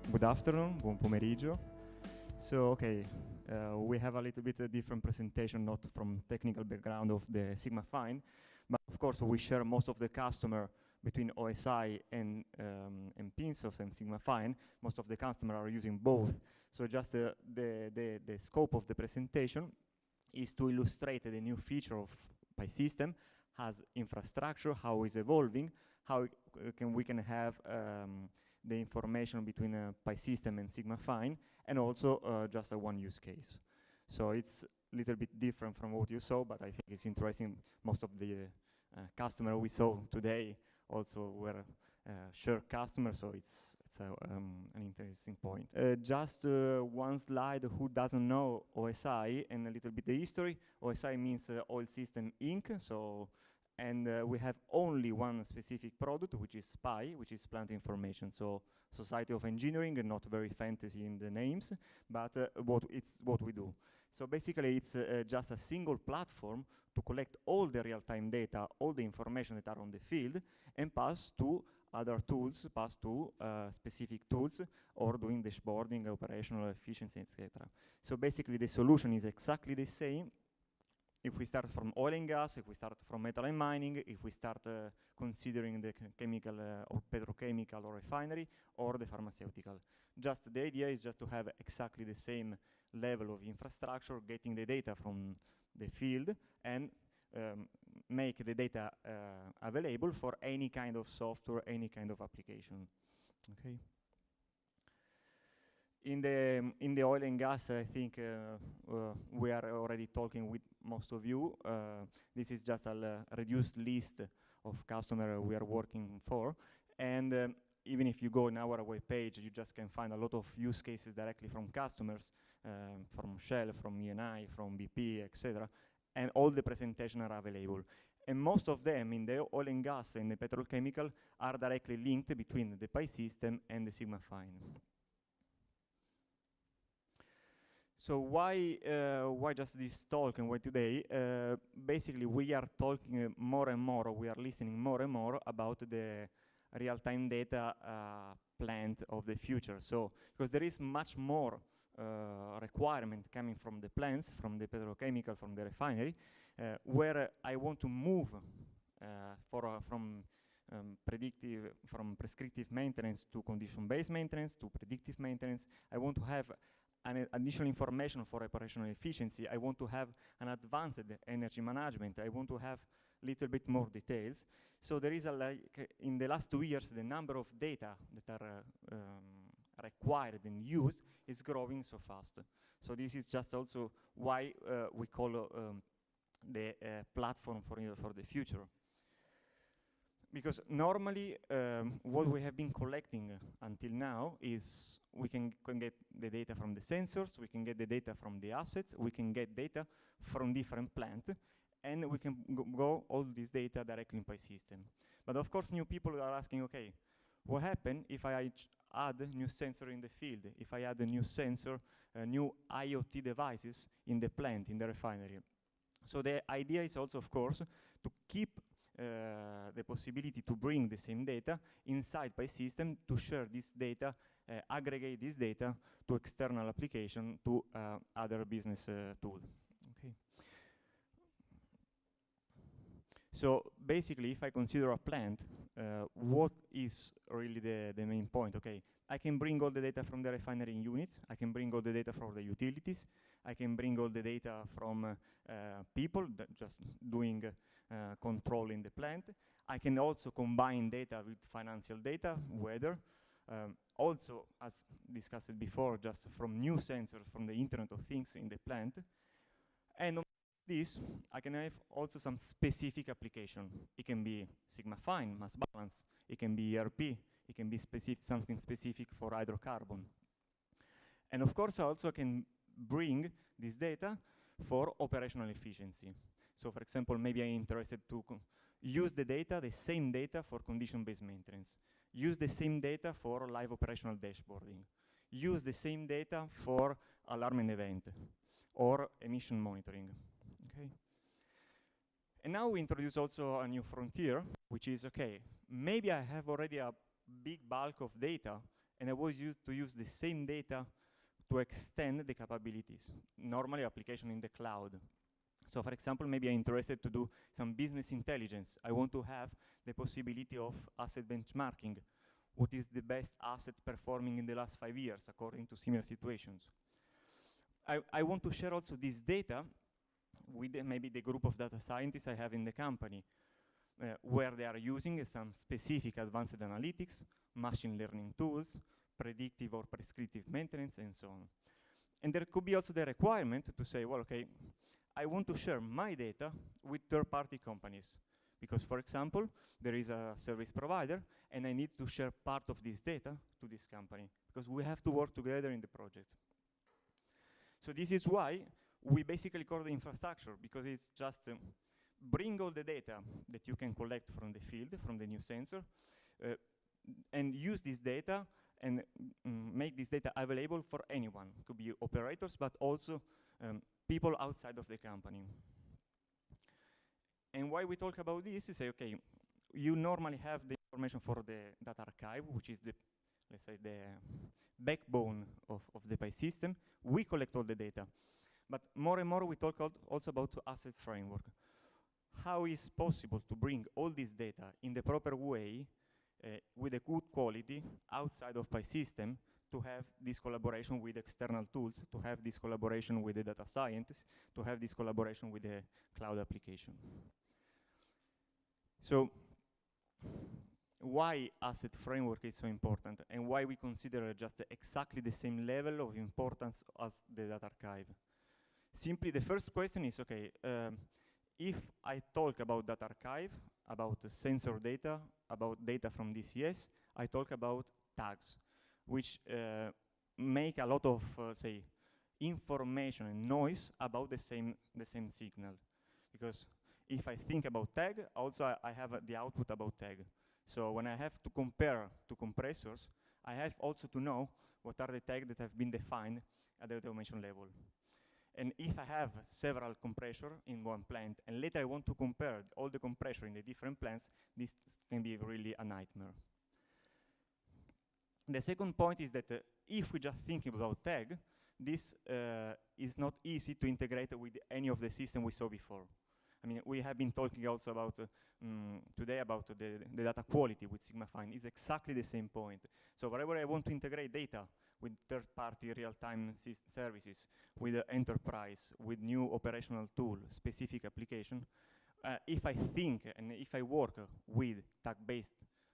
Good afternoon, buon pomeriggio. So, okay, we have a little bit a different presentation, not from technical background of the Sigmafine, but of course we share most of the customer between OSI and Pinsoft and Sigmafine. Most of the customers are using both. So just the scope of the presentation is to illustrate the new feature of PySystem as infrastructure, how it's evolving, how we can have the information between PySystem and Sigmafine, and also just a one use case. So it's a little bit different from what you saw, but I think it's interesting. Most of the customers we saw today also were shared customers, so it's an interesting point. Just one slide, who doesn't know OSI and a little bit the history. OSI means Oil System Inc. So, and we have only one specific product, which is SPI, which is Plant Information. So Society of Engineering, and not very fantasy in the names, but what we do. So basically it's just a single platform to collect all the real-time data, all the information that are on the field, and pass to other tools, pass to specific tools, or doing dashboarding, operational efficiency, etc. So basically the solution is exactly the same. If we start from oil and gas, if we start from metal and mining, if we start considering the chemical or petrochemical or refinery, or the pharmaceutical. Just the idea is just to have exactly the same level of infrastructure, getting the data from the field, and make the data available for any kind of software, any kind of application. Okay. In the oil and gas, I think we are already talking with most of you. This is just a reduced list of customers we are working for, and even if you go on our web page, you just can find a lot of use cases directly from customers, from Shell, from Eni, from BP, etc. And all the presentations are available. And most of them in the oil and gas and the petrochemical are directly linked between the PySystem and the Sigmafine. So why just this talk and why today? Basically, we are talking more and more, we are listening more and more about the real-time data plant of the future. So, because there is much more requirement coming from the plants, from the petrochemical, from the refinery, where I want to move from prescriptive maintenance to condition-based maintenance to predictive maintenance. I want to have additional information for operational efficiency. I want to have an advanced energy management. I want to have a little bit more details. So there is in the last 2 years, the number of data that are required and used is growing so fast. So this is just also why we call the platform for the future. Because normally, what we have been collecting until now is we can get the data from the sensors, we can get the data from the assets, we can get data from different plants, and we can go all this data directly in PySystem. But of course, new people are asking, okay, what happens if I add new sensor in the field, if I add a new sensor, new IoT devices in the plant, in the refinery? So the idea is also, of course, to keep the possibility to bring the same data inside PySystem, to share this data, aggregate this data to external application, to other business tool. Okay. So basically, if I consider a plant, what is really the main point? Okay, I can bring all the data from the refinery units, I can bring all the data from the utilities, I can bring all the data from people that just doing control in the plant. I can also combine data with financial data, weather. Also, as discussed before, just from new sensors from the Internet of Things in the plant. And on this, I can have also some specific application. It can be Sigmafine, mass balance. It can be ERP. It can be something specific for hydrocarbon. And of course, I also can bring this data for operational efficiency. So for example, maybe I'm interested to use the data, the same data for condition-based maintenance. Use the same data for live operational dashboarding. Use the same data for alarm and event or emission monitoring. Okay. And now we introduce also a new frontier, which is, okay, maybe I have already a big bulk of data And I was used to use the same data to extend the capabilities, normally application in the cloud. So for example, maybe I'm interested to do some business intelligence. I want to have the possibility of asset benchmarking. What is the best asset performing in the last 5 years according to similar situations? I want to share also this data with maybe the group of data scientists I have in the company, where they are using some specific advanced analytics, machine learning tools, predictive or prescriptive maintenance, and so on. And there could be also the requirement to say, well, okay, I want to share my data with third-party companies. Because, for example, there is a service provider, and I need to share part of this data to this company, because we have to work together in the project. So this is why we basically call the infrastructure, because it's just bring all the data that you can collect from the field, from the new sensor, and use this data and make this data available for anyone. It could be operators, but also people outside of the company. And why we talk about this is say, okay, you normally have the information for the data archive, which is the, let's say, the backbone of the PI system. We collect all the data. But more and more we talk also about asset framework. How is possible to bring all this data in the proper way with a good quality outside of PI system to have this collaboration with external tools, to have this collaboration with the data scientists, to have this collaboration with the cloud application. So why asset framework is so important and why we consider just exactly the same level of importance as the data archive? Simply the first question is, okay, if I talk about data archive, about sensor data, about data from DCS, I talk about tags, which make a lot of, say, information and noise about the same signal. Because if I think about tag, also I have the output about tag. So when I have to compare to compressors, I have also to know what are the tags that have been defined at the automation level. And if I have several compressors in one plant, and later I want to compare all the compressors in the different plants, this can be really a nightmare. The second point is that if we just think about tag, this is not easy to integrate with any of the systems we saw before. I mean, we have been talking also about today about the data quality with Sigmafine. It's exactly the same point. So wherever I want to integrate data with third-party real-time services, with enterprise, with new operational tool, specific application, if I think and if I work with tag-based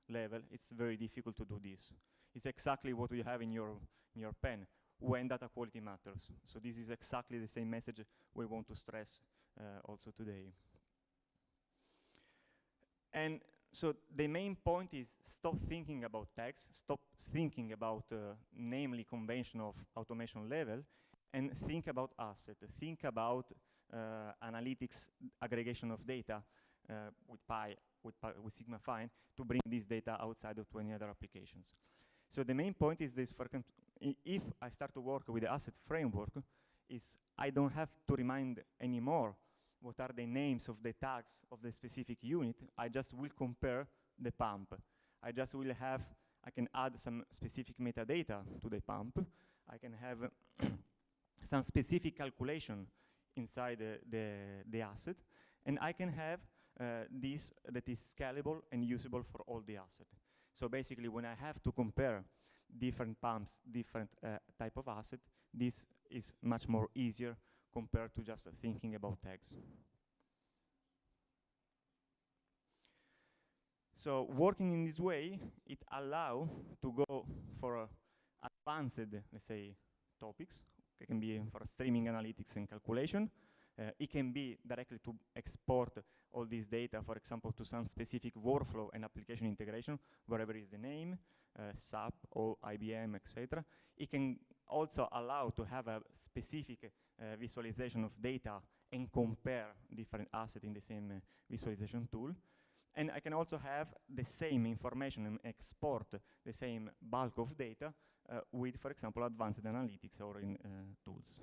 level, it's very difficult to do this. It's exactly what you have in your pen when data quality matters. So this is exactly the same message we want to stress also today. And so the main point is stop thinking about tags, stop thinking about namely convention of automation level, and think about asset, think about analytics aggregation of data with PI, with Sigmafine to bring this data outside of 20 other applications. So the main point is this, if I start to work with the asset framework, is I don't have to remind anymore what are the names of the tags of the specific unit. I just will compare the pump. I just will have, I can add some specific metadata to the pump. I can have some specific calculation inside the asset. And I can have this that is scalable and usable for all the asset. So basically, when I have to compare different pumps, different type of asset, this is much more easier compared to just thinking about tags. So working in this way, it allows to go for advanced, let's say, topics. It can be for streaming analytics and calculation. It can be directly to export all this data, for example, to some specific workflow and application integration, wherever is the name, SAP or IBM, etc. It can also allow to have a specific visualization of data and compare different assets in the same visualization tool. And I can also have the same information and export the same bulk of data with, for example, advanced analytics or in tools.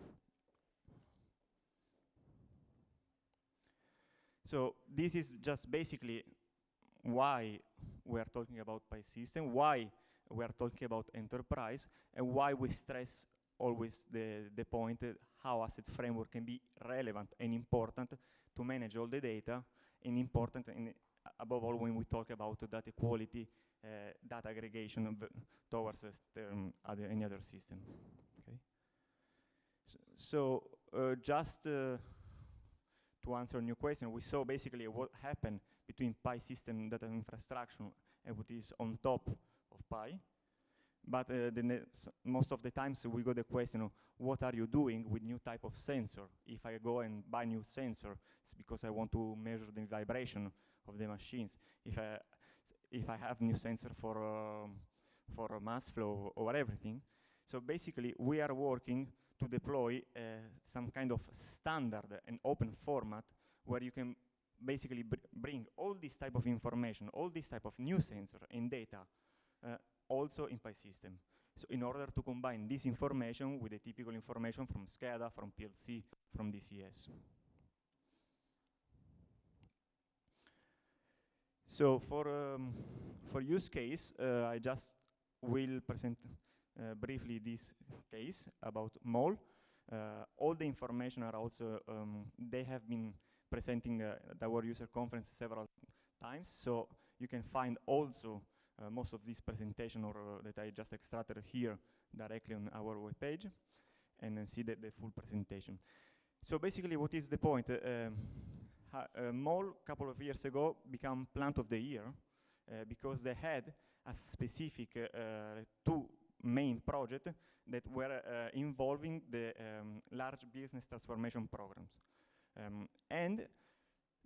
So this is just basically why we are talking about PI system, why we are talking about enterprise, and why we stress always the point how asset framework can be relevant and important to manage all the data, and important in, above all when we talk about data quality, data aggregation towards any other system. Okay. So just to answer a new question, we saw basically what happened between Pi system data infrastructure and what is on top of Pi. But most of the times we got the question of what are you doing with new type of sensor? If I go and buy new sensor, it's because I want to measure the vibration of the machines. If I have new sensor for mass flow or everything. So basically we are working to deploy some kind of standard and open format where you can basically bring all this type of information, all this type of new sensor and data also in Pi system. So in order to combine this information with the typical information from SCADA, from PLC, from DCS. So for use case, I just will present briefly this case about MOL. All the information are also, they have been presenting at our user conference several times, so you can find also most of this presentation or that I just extracted here directly on our webpage, and then see the full presentation. So basically what is the point? MOL a couple of years ago became Plant of the Year because they had a specific two main projects that were involving the large business transformation programs. And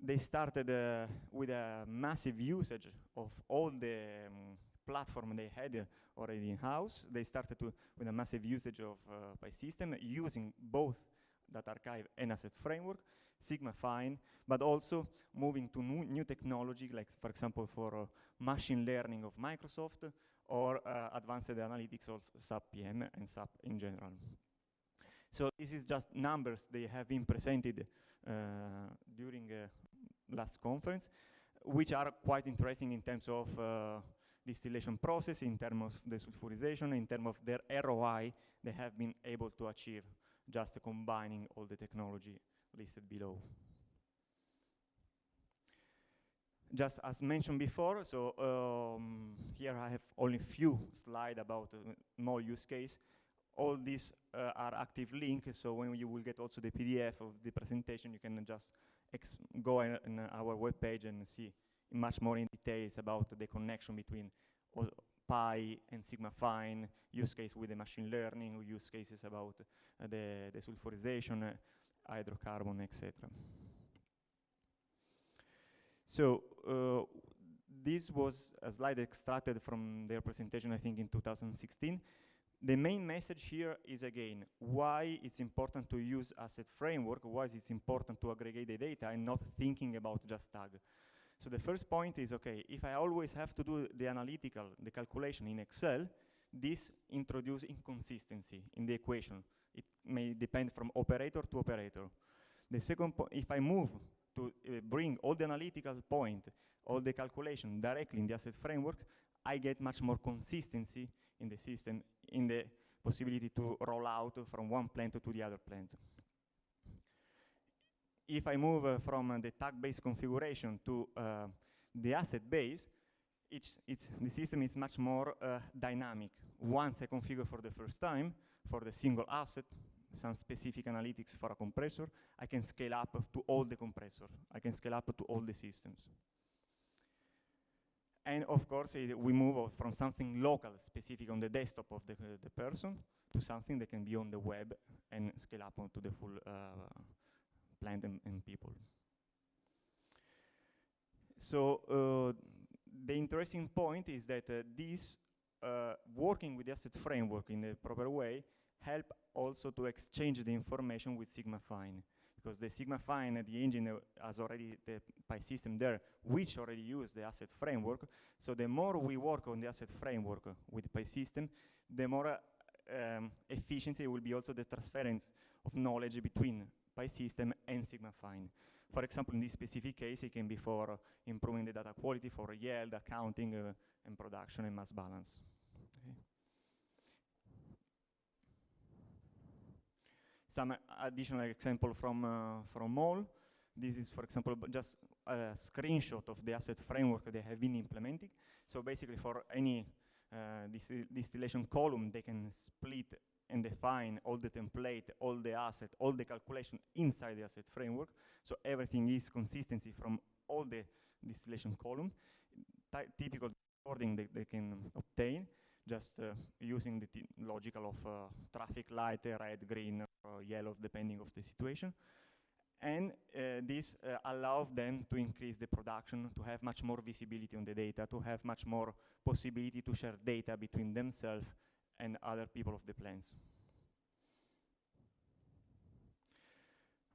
they started with a massive usage of all the platform they had already in-house. They started with a massive usage of Pi system, using both Data Archive and Asset Framework, Sigmafine, but also moving to new technology, like for example for machine learning of Microsoft, or advanced analytics of SAP PM and SAP in general. So this is just numbers they have been presented during last conference, which are quite interesting in terms of distillation process, in terms of desulfurization, in terms of their ROI they have been able to achieve, just combining all the technology listed below. Just as mentioned before, so here I have only few slides about more use case. All these are active links, so when you will get also the PDF of the presentation, you can just go on our webpage and see much more in details about the connection between Pi and Sigmafine, use case with the machine learning, use cases about the desulfurization, hydrocarbon, etc. So this was a slide extracted from their presentation, I think, in 2016. The main message here is, again, why it's important to use asset framework, why it's important to aggregate the data and not thinking about just tag. So the first point is, okay, if I always have to do the analytical, the calculation in Excel, this introduces inconsistency in the equation. It may depend from operator to operator. The second point, if I move to bring all the analytical point, all the calculation directly in the asset framework, I get much more consistency in the system, in the possibility to roll out from one plant to the other plant. If I move from the tag-based configuration to the asset base, the system is much more dynamic. Once I configure for the first time, for the single asset, some specific analytics for a compressor, I can scale up to all the compressor. I can scale up to all the systems. And of course, we move from something local, specific on the desktop of the person, to something that can be on the web and scale up onto the full plant and people. So the interesting point is that this working with the asset framework in the proper way help also to exchange the information with Sigmafine, because the Sigmafine, the engine has already the Pi system there, which already use the asset framework. So the more we work on the asset framework with Pi system, the more efficiency will be also the transference of knowledge between Pi system and Sigmafine. For example, in this specific case, it can be for improving the data quality, for yield, accounting, and production and mass balance. Some additional example from MOL. This is, for example, just a screenshot of the asset framework they have been implementing. So basically, for any distillation column, they can split and define all the template, all the asset, all the calculation inside the asset framework. So everything is consistency from all the distillation column. Typical recording they can obtain just using the logical of traffic light, red, green, or yellow, depending of the situation. And this allows them to increase the production, to have much more visibility on the data, to have much more possibility to share data between themselves and other people of the plants.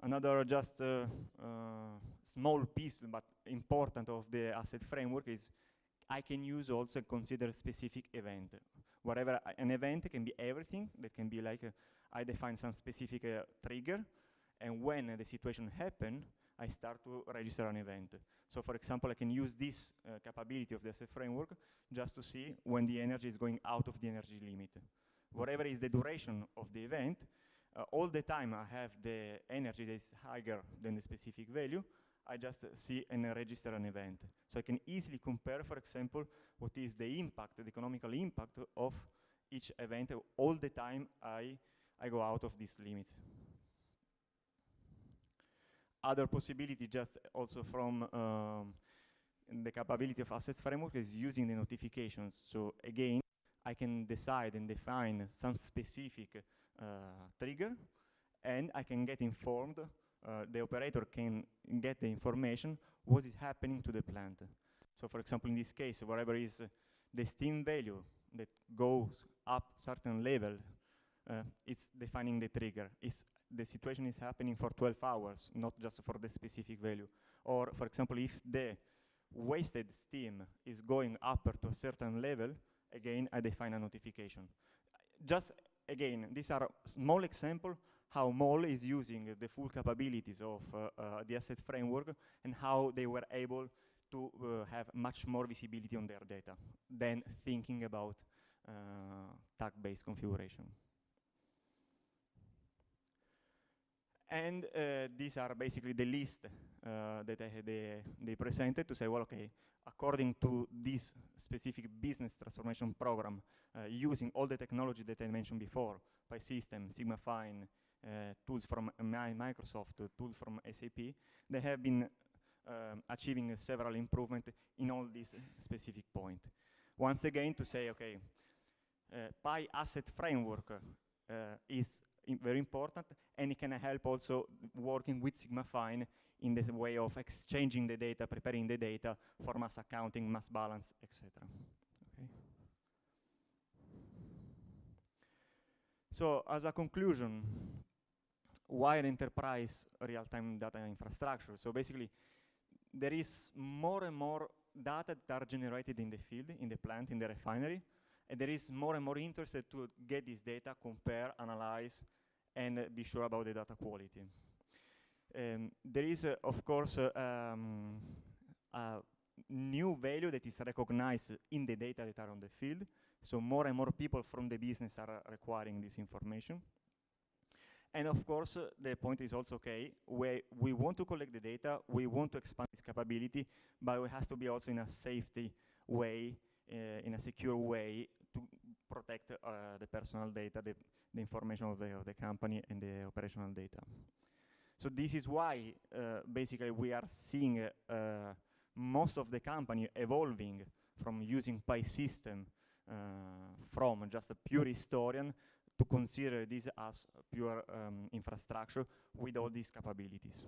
Another just small piece, but important, of the asset framework is I can use also consider specific event. Whatever an event can be everything. That can be like I define some specific trigger, and when the situation happens, I start to register an event. So for example, I can use this capability of the asset framework just to see when the energy is going out of the energy limit. Whatever is the duration of the event, all the time I have the energy that is higher than the specific value, I just see and register an event. So I can easily compare, for example, what is the impact, the economical impact of each event all the time I go out of this limit. Other possibility just also from the capability of assets framework is using the notifications. So again, I can decide and define some specific trigger, and I can get informed, the operator can get the information, what is happening to the plant. So for example, in this case, whatever is the steam value that goes up certain level, it's defining the trigger. The situation is happening for 12 hours, not just for the specific value. Or for example, if the wasted steam is going up to a certain level, again, I define a notification. Just again, these are small examples how MOL is using the full capabilities of the asset framework and how they were able to have much more visibility on their data than thinking about tag-based configuration. And these are basically the list that they presented to say, well, okay, according to this specific business transformation program, using all the technology that I mentioned before, PySystem, Sigmafine, tools from Microsoft, tools from SAP, they have been achieving several improvements in all these specific points. Once again, to say, okay, Pi asset framework is very important, and it can help also working with Sigmafine in the way of exchanging the data, preparing the data for mass accounting, mass balance, etc. Okay. So as a conclusion, why an enterprise real-time data infrastructure? So basically, there is more and more data that are generated in the field, in the plant, in the refinery, and there is more and more interested to get this data, compare, analyze, and be sure about the data quality. There is, of course, a new value that is recognized in the data that are on the field. So more and more people from the business are requiring this information. And of course, the point is also, okay, we want to collect the data, we want to expand this capability, but it has to be also in a safety way, in a secure way, to protect the personal data, the information of the company and the operational data. So this is why basically we are seeing most of the company evolving from using PySystem from just a pure historian to consider this as pure infrastructure with all these capabilities.